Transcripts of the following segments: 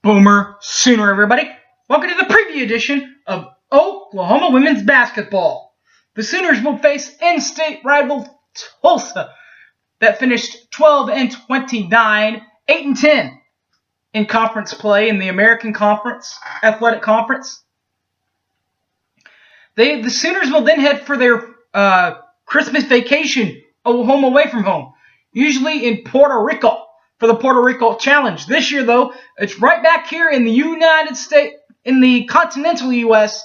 Boomer Sooner, everybody. Welcome to the preview edition of Oklahoma women's basketball. The Sooners will face in-state rival Tulsa that finished 12-29, 8-10 in conference play in the American Conference, Athletic Conference. The Sooners will then head for their Christmas vacation, home away from home, usually in Puerto Rico, for the Puerto Rico Challenge. This year, though, it's right back here in the United States, in the continental U.S.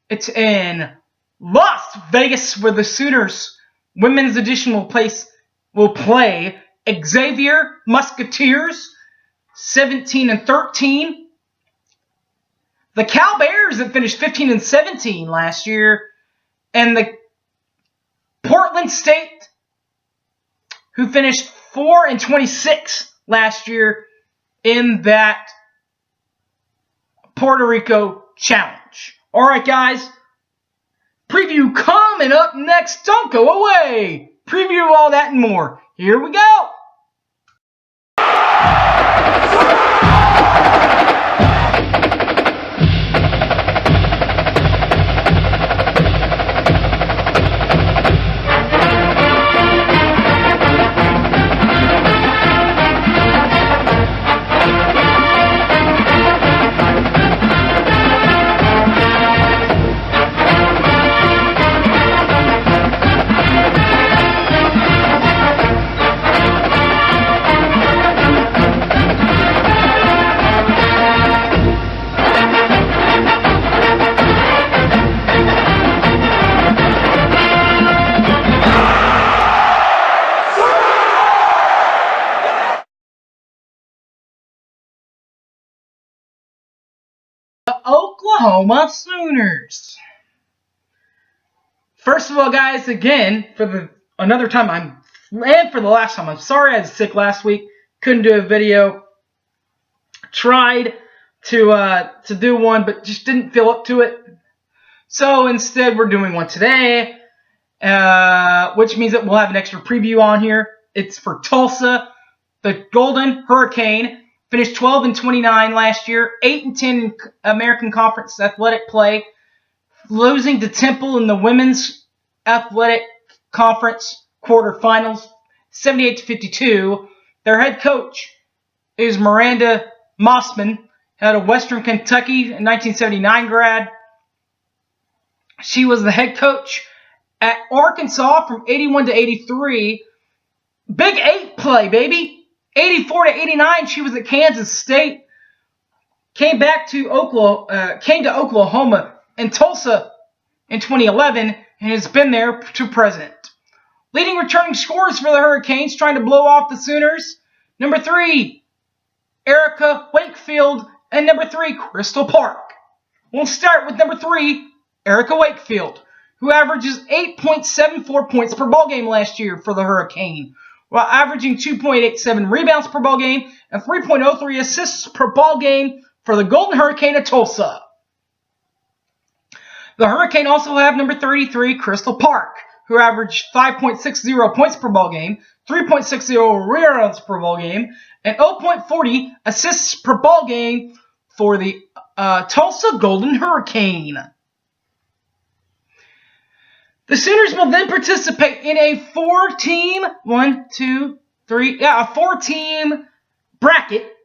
It's in Las Vegas, where the Sooners women's edition will play Xavier Musketeers, 17-13. The Cal Bears that finished 15-17 last year, and the Portland State, who finished 4-26 last year in that Puerto Rico Challenge. All right, guys. Preview coming up next. Don't go away. Preview all that and more. Here we go. Oklahoma Sooners. First of all, guys, again, for the last time, I'm sorry I was sick last week. Couldn't do a video. Tried to do one, but just didn't feel up to it. So instead, we're doing one today, which means that we'll have an extra preview on here. It's for Tulsa, the Golden Hurricane. Finished 12-29 last year, 8-10 in American Conference Athletic play, losing to Temple in the Women's Athletic Conference quarterfinals, 78-52. Their head coach is Miranda Mossman, out of Western Kentucky, a 1979 grad. She was the head coach at Arkansas from 81 to 83. Big 8 play, baby. 84 to 89, she was at Kansas State. Came to Oklahoma and Tulsa in 2011 and has been there to present. Leading returning scorers for the Hurricanes, trying to blow off the Sooners. Number 3, Erica Wakefield, and number 3, Crystal Park. We'll start with number 3, Erica Wakefield, who averages 8.74 points per ball game last year for the Hurricane, while averaging 2.87 rebounds per ball game and 3.03 assists per ball game for the Golden Hurricane of Tulsa. The Hurricane also have number 33, Crystal Park, who averaged 5.60 points per ball game, 3.60 rebounds per ball game, and 0.40 assists per ball game for the Tulsa Golden Hurricane. The Sooners will then participate in a 4-team bracket,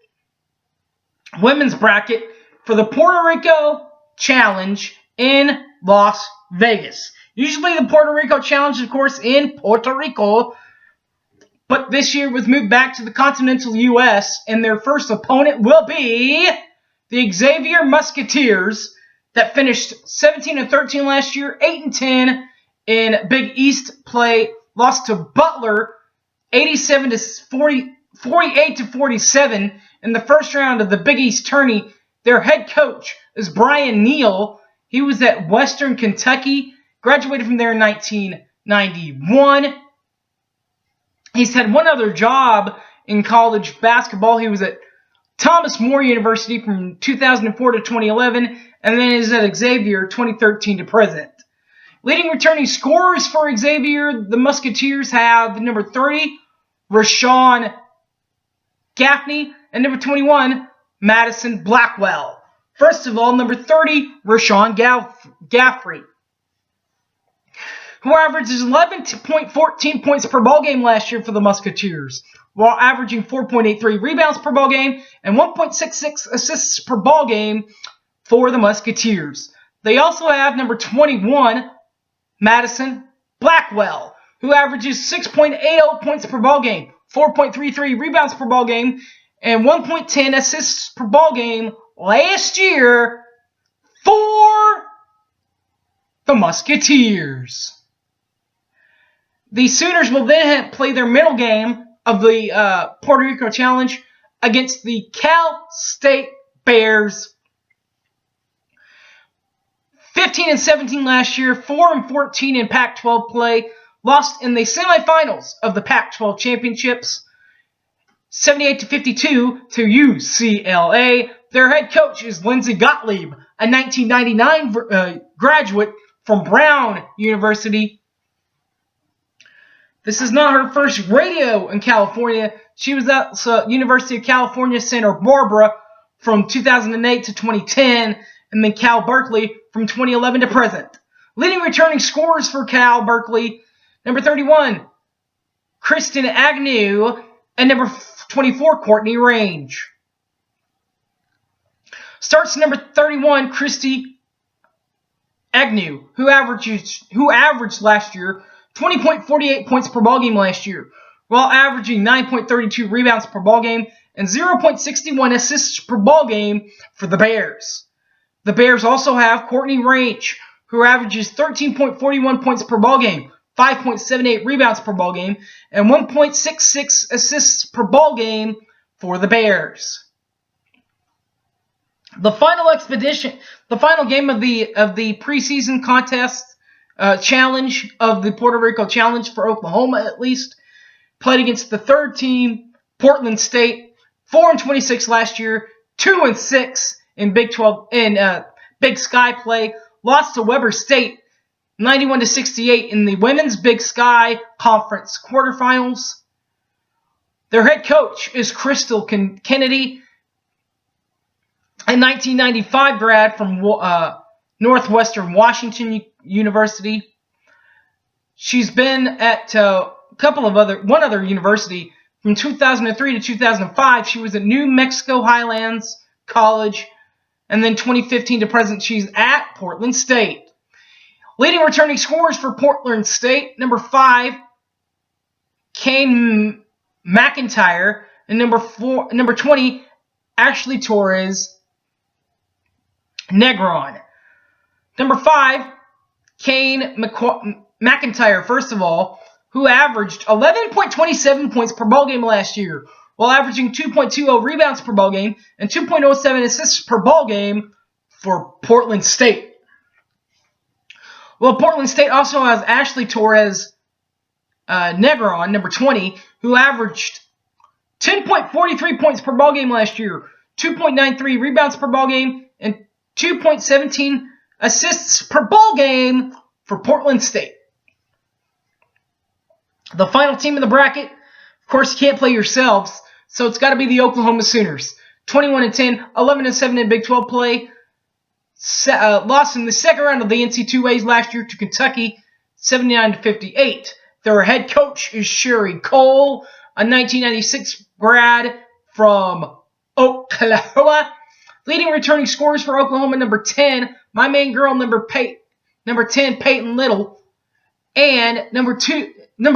women's bracket, for the Puerto Rico Challenge in Las Vegas. Usually the Puerto Rico Challenge, of course, in Puerto Rico, but this year was moved back to the continental U.S., and their first opponent will be the Xavier Musketeers that finished 17-13 last year, 8-10 in Big East play, lost to Butler 48-47 in the first round of the Big East tourney. Their head coach is Brian Neal. He was at Western Kentucky, graduated from there in 1991. He's had one other job in college basketball. He was at Thomas More University from 2004 to 2011, and then is at Xavier 2013 to present. Leading returning scorers for Xavier, the Musketeers have number 30, Rashawn Gaffney, and number 21, Madison Blackwell. First of all, number 30, Rashawn Gaffrey, who averages 11.14 points per ball game last year for the Musketeers, while averaging 4.83 rebounds per ball game and 1.66 assists per ball game for the Musketeers. They also have number 21, Madison Blackwell, who averages 6.80 points per ball game, 4.33 rebounds per ball game, and 1.10 assists per ball game last year for the Musketeers. The Sooners will then play their middle game of the Puerto Rico Challenge against the Cal State Bears. 15-17 last year, 4-14 in Pac-12 play, lost in the semifinals of the Pac-12 championships, 78-52 to UCLA. Their head coach is Lindsey Gottlieb, a 1999 graduate from Brown University. This is not her first rodeo in California. She was at University of California, Santa Barbara from 2008 to 2010, and then Cal Berkeley from 2011 to present. Leading returning scorers for Cal Berkeley, number 31, Kristen Agnew, and number 24, Courtney Range. Starts number 31, Christy Agnew, who averaged last year 20.48 points per ball game last year, while averaging 9.32 rebounds per ball game and 0.61 assists per ball game for the Bears. The Bears also have Courtney Range, who averages 13.41 points per ball game, 5.78 rebounds per ball game, and 1.66 assists per ball game for the Bears. The final game of the preseason contest challenge of the Puerto Rico Challenge for Oklahoma, at least, played against the third team, Portland State, 4-26 last year, 2-6 in Big 12 in Big Sky play, lost to Weber State, 91-68 in the Women's Big Sky Conference quarterfinals. Their head coach is Crystal Kennedy, a 1995 grad from Northwestern Washington University. She's been at one other university. From 2003 to 2005, she was at New Mexico Highlands College, and then 2015 to present, she's at Portland State. Leading returning scorers for Portland State, number 5, Kane McIntyre, and number 20, Ashley Torres Negron. Number 5, Kane McIntyre, first of all, who averaged 11.27 points per ball game last year, while averaging 2.20 rebounds per ball game and 2.07 assists per ball game for Portland State. Well, Portland State also has Ashley Torres Negron, number 20, who averaged 10.43 points per ball game last year, 2.93 rebounds per ball game, and 2.17 assists per ball game for Portland State. The final team in the bracket, of course, you can't play yourselves, so it's got to be the Oklahoma Sooners. 21-10, 11-7 in Big 12 play. Lost in the second round of the NC2As last year to Kentucky, 79-58. Their head coach is Sherry Cole, a 1996 grad from Oklahoma. Leading returning scorers for Oklahoma, number 10, my main girl, number 10, Peyton Little, and number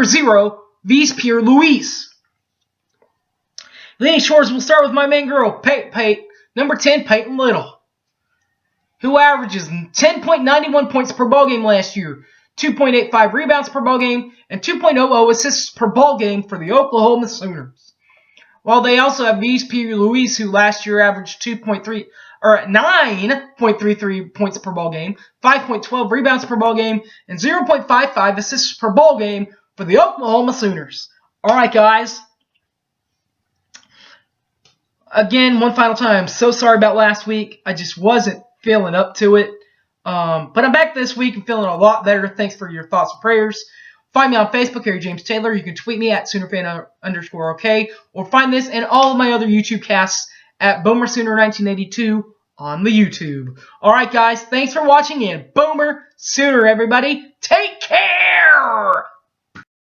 0, Vise Pierre Louise. Leading scorers, we'll start with my main girl, number 10, Peyton Little, who averages 10.91 points per ball game last year, 2.85 rebounds per ball game, and 2.00 assists per ball game for the Oklahoma Sooners. While they also have Vise Pierre Louise, who last year averaged 9.33 points per ball game, 5.12 rebounds per ball game, and 0.55 assists per ball game for the Oklahoma Sooners. All right, guys. Again, one final time. So sorry about last week. I just wasn't feeling up to it. But I'm back this week and feeling a lot better. Thanks for your thoughts and prayers. Find me on Facebook, Harry James Taylor. You can tweet me at SoonerFan_OK, or find this and all of my other YouTube casts at Boomer Sooner 1982 on the YouTube. Alright guys, thanks for watching and Boomer Sooner everybody. Take care!